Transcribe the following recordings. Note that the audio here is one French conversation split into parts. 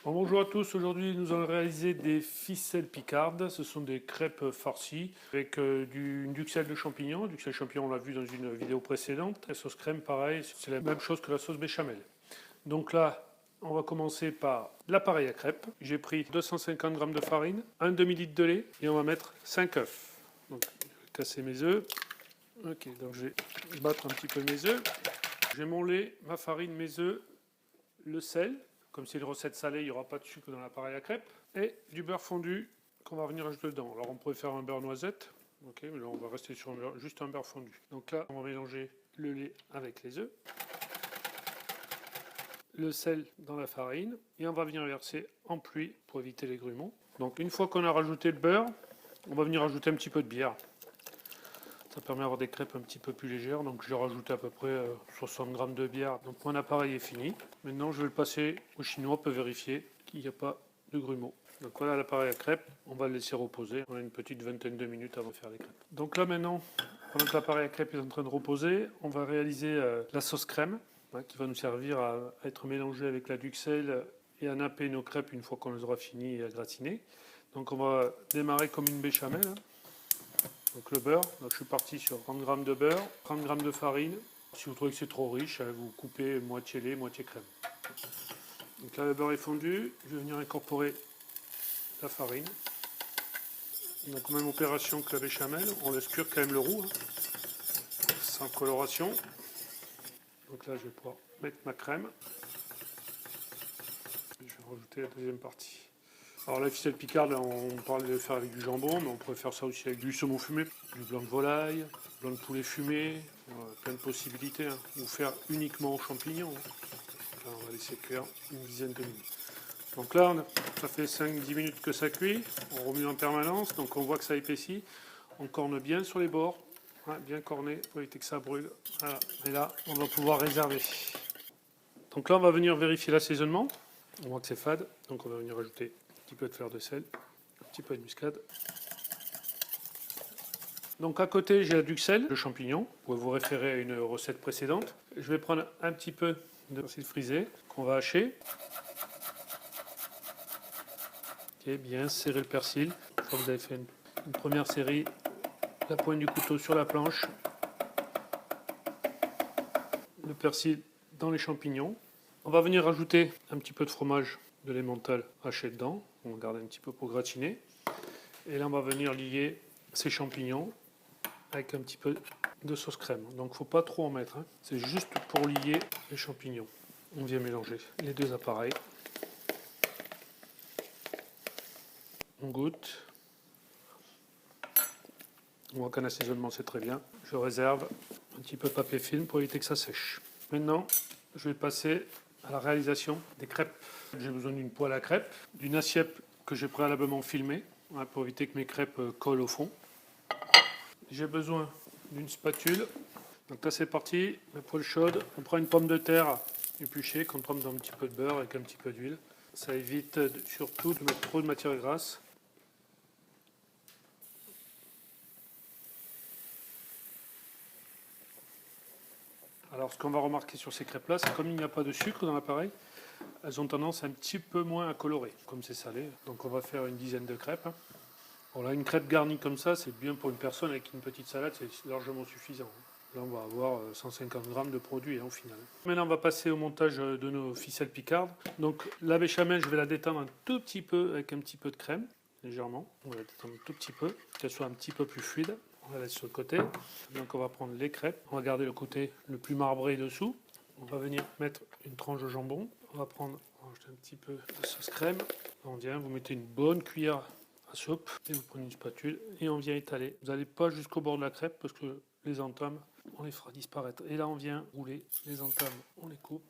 Bon, bonjour à tous, aujourd'hui nous allons réaliser des ficelles picardes. Ce sont des crêpes farcies avec une duxelle de champignons. Duxelle champignons, on l'a vu dans une vidéo précédente. La sauce crème, pareil, c'est la même chose que la sauce béchamel. Donc là, on va commencer par l'appareil à crêpes. J'ai pris 250 g de farine, un demi-litre de lait et on va mettre 5 œufs. Donc je vais casser mes œufs. Ok, donc je vais battre un petit peu mes œufs. J'ai mon lait, ma farine, mes œufs, le sel. Comme c'est une recette salée, il n'y aura pas de sucre dans l'appareil à crêpes. Et du beurre fondu qu'on va venir ajouter dedans. Alors on pourrait faire un beurre noisette. Ok, mais là on va rester sur juste un beurre fondu. Donc là, on va mélanger le lait avec les œufs. Le sel dans la farine. Et on va venir verser en pluie pour éviter les grumeaux. Donc une fois qu'on a rajouté le beurre, on va venir ajouter un petit peu de bière. Ça permet d'avoir des crêpes un petit peu plus légères. Donc j'ai rajouté à peu près 60 g de bière. Donc mon appareil est fini. Maintenant je vais le passer au chinois pour vérifier qu'il n'y a pas de grumeaux. Donc voilà l'appareil à crêpes. On va le laisser reposer. On a une petite vingtaine de minutes avant de faire les crêpes. Donc là maintenant, pendant que l'appareil à crêpes est en train de reposer, on va réaliser la sauce crème qui va nous servir à être mélangée avec la duxelle et à napper nos crêpes une fois qu'on les aura finies et à gratiner. Donc on va démarrer comme une béchamel. Donc le beurre, donc je suis parti sur 30 g de beurre, 30 g de farine. Si vous trouvez que c'est trop riche, vous coupez moitié lait, moitié crème. Donc là le beurre est fondu, je vais venir incorporer la farine. Donc même opération que la béchamel, on laisse cuire quand même le roux, sans coloration. Donc là je vais pouvoir mettre ma crème. Je vais rajouter la deuxième partie. Alors la ficelle picarde, on parle de le faire avec du jambon, mais on pourrait faire ça aussi avec du saumon fumé, du blanc de volaille, du blanc de poulet fumé, plein de possibilités. Ou faire uniquement aux champignons. Là, on va laisser cuire une dizaine de minutes. Donc là, ça fait 5-10 minutes que ça cuit, on remue en permanence, donc on voit que ça épaissit. On corne bien sur les bords, bien corné pour éviter que ça brûle. Voilà. Et là, on va pouvoir réserver. Donc là, on va venir vérifier l'assaisonnement. On voit que c'est fade, donc on va venir ajouter un petit peu de fleur de sel, un petit peu de muscade. Donc à côté, j'ai la duxelle, le champignon. Vous pouvez vous référer à une recette précédente. Je vais prendre un petit peu de persil frisé qu'on va hacher. Okay, bien serrer le persil. Une fois que vous avez fait une première série, la pointe du couteau sur la planche. Le persil dans les champignons. On va venir rajouter un petit peu de fromage de l'emmental haché dedans. On va garder un petit peu pour gratiner. Et là, on va venir lier ces champignons avec un petit peu de sauce crème. Donc, il ne faut pas trop en mettre. C'est juste pour lier les champignons. On vient mélanger les deux appareils. On goûte. On voit qu'un assaisonnement, c'est très bien. Je réserve un petit peu de papier film pour éviter que ça sèche. Maintenant, je vais passer à la réalisation des crêpes. J'ai besoin d'une poêle à crêpes, d'une assiette que j'ai préalablement filmée pour éviter que mes crêpes collent au fond. J'ai besoin d'une spatule. Donc là c'est parti, la poêle chaude. On prend une pomme de terre épluchée qu'on trempe dans un petit peu de beurre avec un petit peu d'huile. Ça évite surtout de mettre trop de matière grasse. Alors ce qu'on va remarquer sur ces crêpes là, c'est comme il n'y a pas de sucre dans l'appareil, elles ont tendance un petit peu moins à colorer, comme c'est salé. Donc on va faire une dizaine de crêpes. Bon là, une crêpe garnie comme ça, c'est bien pour une personne avec une petite salade, c'est largement suffisant. Là, on va avoir 150 g de produit au final. Maintenant, on va passer au montage de nos ficelles picardes. Donc la béchamel, je vais la détendre un tout petit peu avec un petit peu de crème, légèrement. On va la détendre un tout petit peu, qu'elle soit un petit peu plus fluide. On la laisse sur le côté. Donc on va prendre les crêpes, on va garder le côté le plus marbré dessous. On va venir mettre une tranche de jambon. On va prendre un petit peu de sauce crème. On vient, vous mettez une bonne cuillère à soupe et vous prenez une spatule et on vient étaler. Vous n'allez pas jusqu'au bord de la crêpe parce que les entames, on les fera disparaître. Et là, on vient rouler les entames, on les coupe.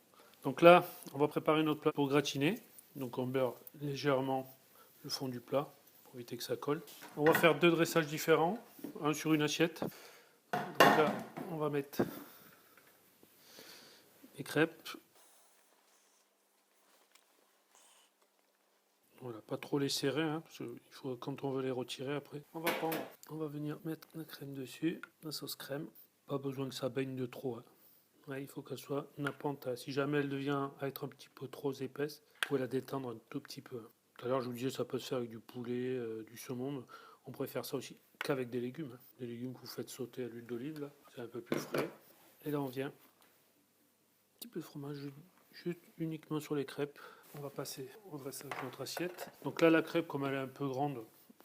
Donc là, on va préparer notre plat pour gratiner. Donc on beurre légèrement le fond du plat pour éviter que ça colle. On va faire deux dressages différents, un sur une assiette. Donc là, on va mettre les crêpes. Voilà, pas trop les serrer, parce qu'il faut, quand on veut les retirer après. On va venir mettre la crème dessus, la sauce crème. Pas besoin que ça baigne de trop. Ouais, il faut qu'elle soit nappante. Si jamais elle devient à être un petit peu trop épaisse, pouvez la détendre un tout petit peu. Tout à l'heure, je vous disais, ça peut se faire avec du poulet, du saumon. On pourrait faire ça aussi qu'avec des légumes. Des légumes que vous faites sauter à l'huile d'olive, là. C'est un peu plus frais. Et là, on vient. Un petit peu de fromage, juste uniquement sur les crêpes. On va passer au dressage de notre assiette. Donc là, la crêpe, comme elle est un peu grande,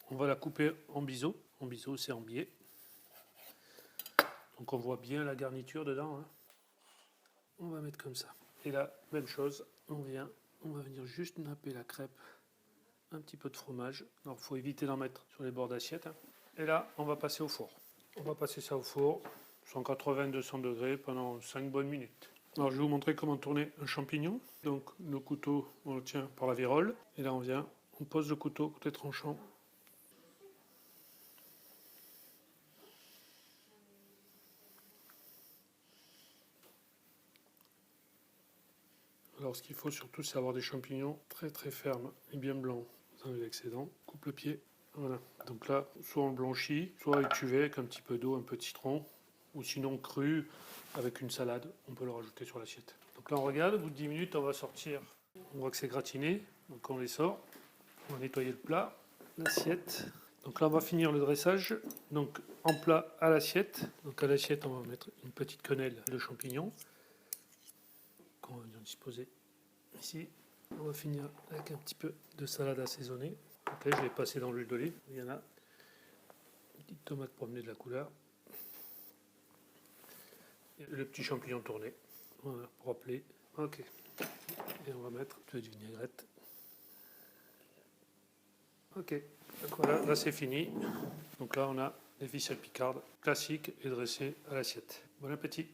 on va la couper en biseau. En biseau, c'est en biais. Donc on voit bien la garniture dedans. Hein. On va mettre comme ça. Et là, même chose, on va venir juste napper la crêpe. Un petit peu de fromage. Alors il faut éviter d'en mettre sur les bords d'assiette. Hein. Et là, on va passer au four. On va passer ça au four, 180-200 degrés pendant 5 bonnes minutes. Alors je vais vous montrer comment tourner un champignon. Donc le couteau, on le tient par la virole. Et là on pose le couteau côté tranchant. Alors ce qu'il faut surtout, c'est avoir des champignons très très fermes et bien blancs. Vous enlevez l'excédent, coupe le pied. Voilà. Donc là, soit on le blanchit, soit étuvé avec un petit peu d'eau, un peu de citron, ou sinon cru avec une salade, on peut le rajouter sur l'assiette. Donc là on regarde, au bout de 10 minutes on va sortir. On voit que c'est gratiné, donc on les sort. On va nettoyer le plat, l'assiette. Donc là on va finir le dressage. Donc en plat à l'assiette. Donc à l'assiette on va mettre une petite quenelle de champignons qu'on va venir disposer ici. On va finir avec un petit peu de salade assaisonnée. Ok, je vais passer dans l'huile d'olive. Il y en a une petite tomate pour amener de la couleur. Et le petit champignon tourné. Voilà, pour rappeler. Ok. Et on va mettre un peu de vinaigrette. Ok. Donc voilà, là c'est fini. Donc là on a des ficelles picardes classiques et dressées à l'assiette. Bon appétit.